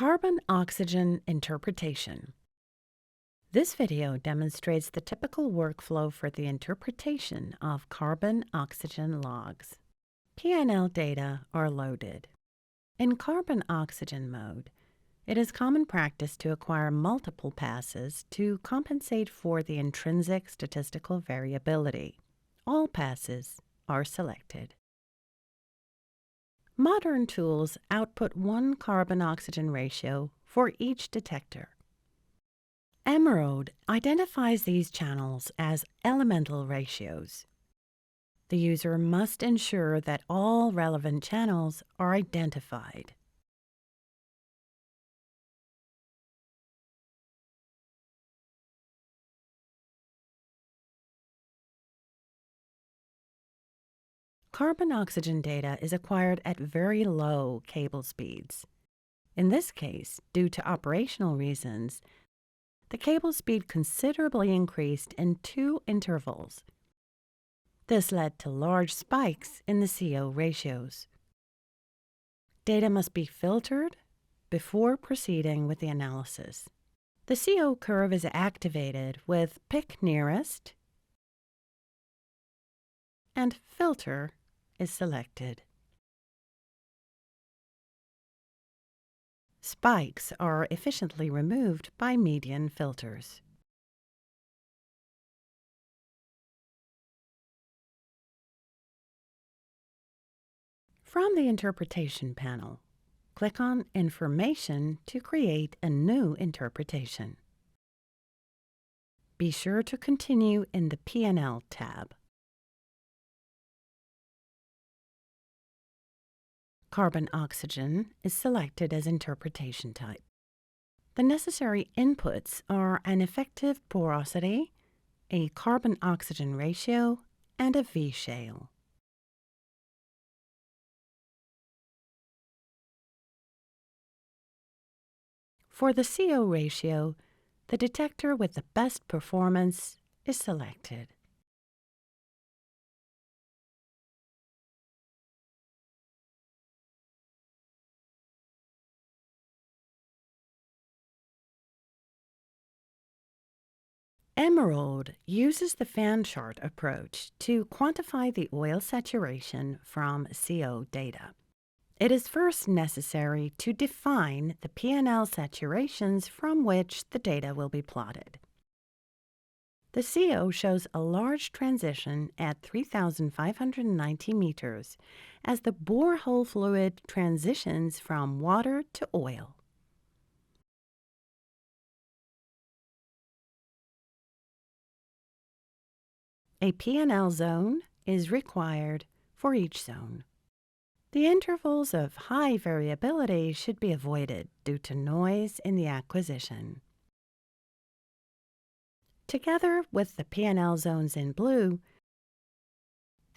Carbon-oxygen interpretation. This video demonstrates the typical workflow for the interpretation of carbon-oxygen logs. P&L data are loaded. In carbon-oxygen mode, it is common practice to acquire multiple passes to compensate for the intrinsic statistical variability. All passes are selected. Modern tools output one carbon-oxygen ratio for each detector. Emeraude identifies these channels as elemental ratios. The user must ensure that all relevant channels are identified. Carbon-oxygen data is acquired at very low cable speeds. In this case, due to operational reasons, the cable speed considerably increased in two intervals. This led to large spikes in the CO ratios. Data must be filtered before proceeding with the analysis. The CO curve is activated with Pick Nearest, and Filter is selected. Spikes are efficiently removed by median filters. From the Interpretation panel, click on Information to create a new interpretation. Be sure to continue in the P&L tab. Carbon-oxygen is selected as interpretation type. The necessary inputs are an effective porosity, a carbon-oxygen ratio, and a V-shale. For the CO ratio, the detector with the best performance is selected. Emeraude uses the fan chart approach to quantify the oil saturation from CO data. It is first necessary to define the P&L saturations from which the data will be plotted. The CO shows a large transition at 3,590 meters as the borehole fluid transitions from water to oil. A P&L zone is required for each zone. The intervals of high variability should be avoided due to noise in the acquisition. Together with the P&L zones in blue,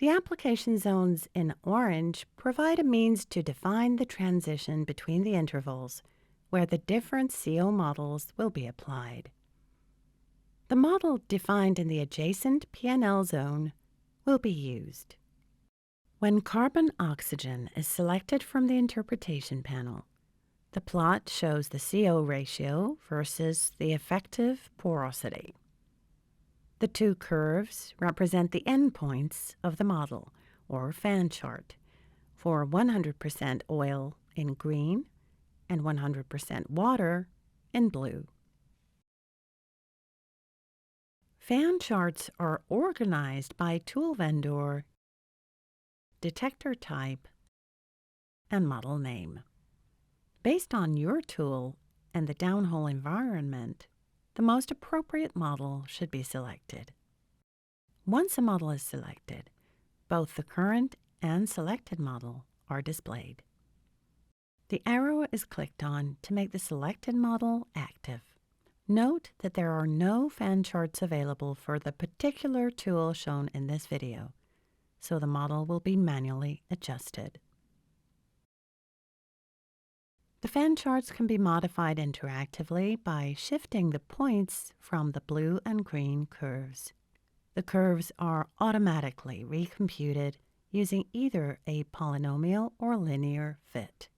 the application zones in orange provide a means to define the transition between the intervals where the different CO models will be applied. The model defined in the adjacent P&L zone will be used. When carbon-oxygen is selected from the interpretation panel, the plot shows the CO ratio versus the effective porosity. The two curves represent the endpoints of the model, or fan chart, for 100% oil in green and 100% water in blue. Fan charts are organized by tool vendor, detector type, and model name. Based on your tool and the downhole environment, the most appropriate model should be selected. Once a model is selected, both the current and selected model are displayed. The arrow is clicked on to make the selected model active. Note that there are no fan charts available for the particular tool shown in this video, so the model will be manually adjusted. The fan charts can be modified interactively by shifting the points from the blue and green curves. The curves are automatically recomputed using either a polynomial or linear fit.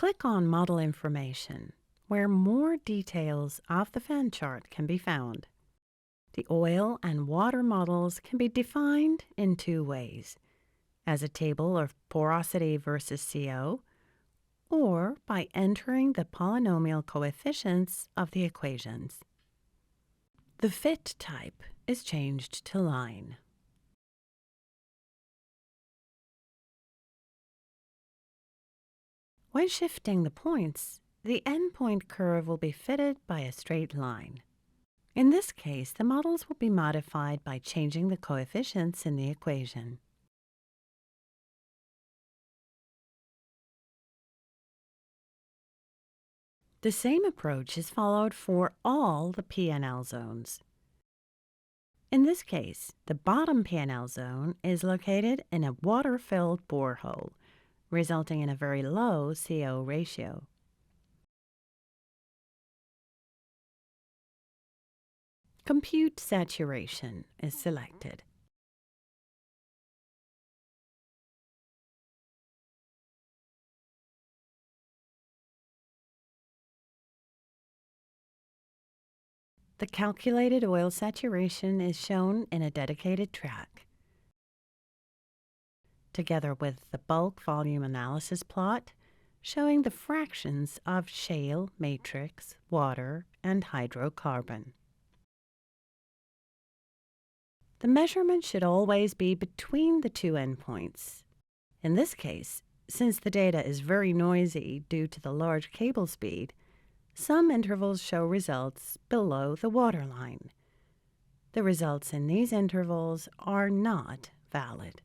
Click on Model Information, where more details of the fan chart can be found. The oil and water models can be defined in two ways, as a table of porosity versus CO, or by entering the polynomial coefficients of the equations. The fit type is changed to line. When shifting the points, the endpoint curve will be fitted by a straight line. In this case, the models will be modified by changing the coefficients in the equation. The same approach is followed for all the PNL zones. In this case, the bottom PNL zone is located in a water-filled borehole, resulting in a very low CO ratio. Compute saturation is selected. The calculated oil saturation is shown in a dedicated track, together with the bulk volume analysis plot showing the fractions of shale, matrix, water, and hydrocarbon. The measurement should always be between the two endpoints. In this case, since the data is very noisy due to the large cable speed, some intervals show results below the waterline. The results in these intervals are not valid.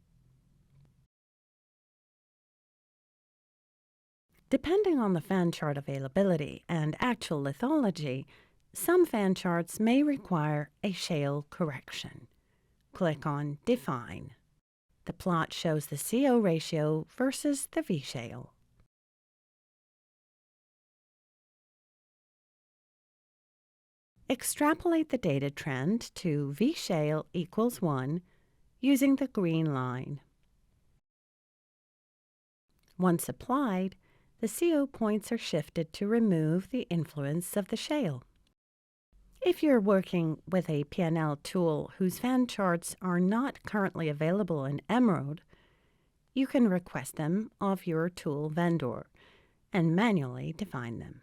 Depending on the fan chart availability and actual lithology, some fan charts may require a shale correction. Click on Define. The plot shows the CO ratio versus the V-shale. Extrapolate the data trend to V-shale equals 1 using the green line. Once applied, the CO points are shifted to remove the influence of the shale. If you're working with a PNL tool whose fan charts are not currently available in Emeraude, you can request them of your tool vendor and manually define them.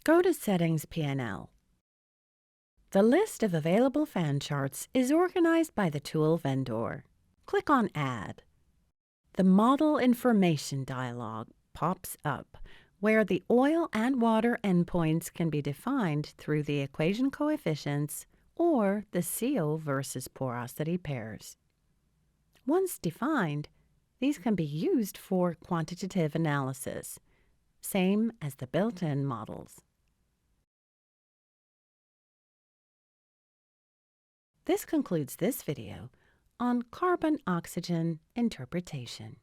Go to Settings PNL. The list of available fan charts is organized by the tool vendor. Click on Add. The Model Information dialog pops up, where the oil and water endpoints can be defined through the equation coefficients or the CO versus porosity pairs. Once defined, these can be used for quantitative analysis, same as the built-in models. This concludes this video on carbon-oxygen interpretation.